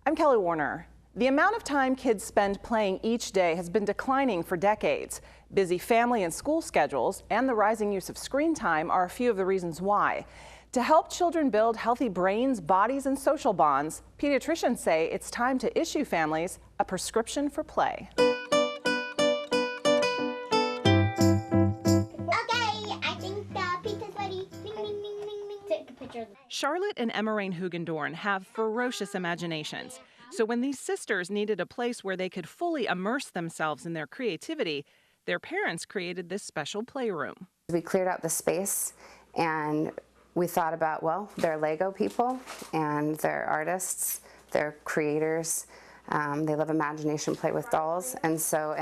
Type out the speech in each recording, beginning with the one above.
I'm Kelly Warner. The amount of time kids spend playing each day has been declining for decades. Busy family and school schedules and the rising use of screen time are a few of the reasons why. To help children build healthy brains, bodies, and social bonds, pediatricians say it's time to issue families a prescription for play. Charlotte and Emma-Rain Hugendorn have ferocious imaginations. So when these sisters needed a place where they could fully immerse themselves in their creativity, their parents created this special playroom. We cleared out the space and we thought about, well, they're Lego people and they're artists, they're creators. They love imagination, play with dolls, and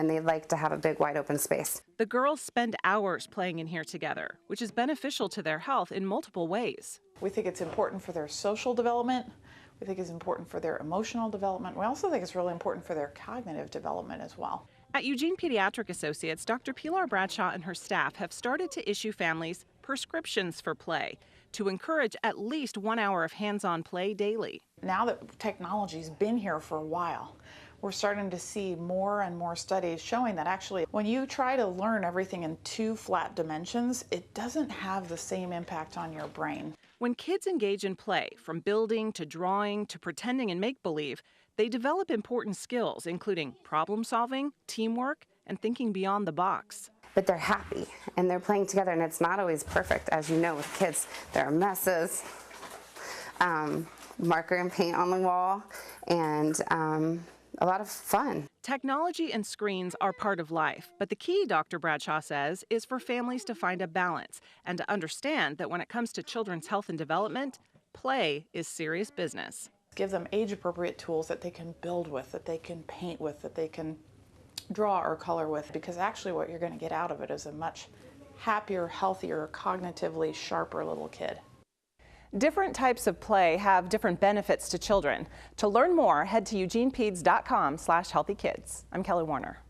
they like to have a big wide open space. The girls spend hours playing in here together, which is beneficial to their health in multiple ways. We think it's important for their social development. We think it's important for their emotional development. We also think it's really important for their cognitive development as well. At Eugene Pediatric Associates, Dr. Pilar Bradshaw and her staff have started to issue families prescriptions for play to encourage at least 1 hour of hands-on play daily. Now that technology's been here for a while, we're starting to see more and more studies showing that actually when you try to learn everything in two flat dimensions, it doesn't have the same impact on your brain. When kids engage in play, from building to drawing to pretending and make-believe, they develop important skills, including problem solving, teamwork, and thinking beyond the box. But they're happy and they're playing together, and it's not always perfect. As you know, with kids, there are messes, marker and paint on the wall, and a lot of fun. Technology and screens are part of life, but the key, Dr. Bradshaw says, is for families to find a balance and to understand that when it comes to children's health and development, play is serious business. Give them age-appropriate tools that they can build with, that they can paint with, that they can draw or color with, because actually what you're going to get out of it is a much happier, healthier, cognitively sharper little kid. Different types of play have different benefits to children. To learn more, head to eugenepeds.com/healthykids. I'm Kelly Warner.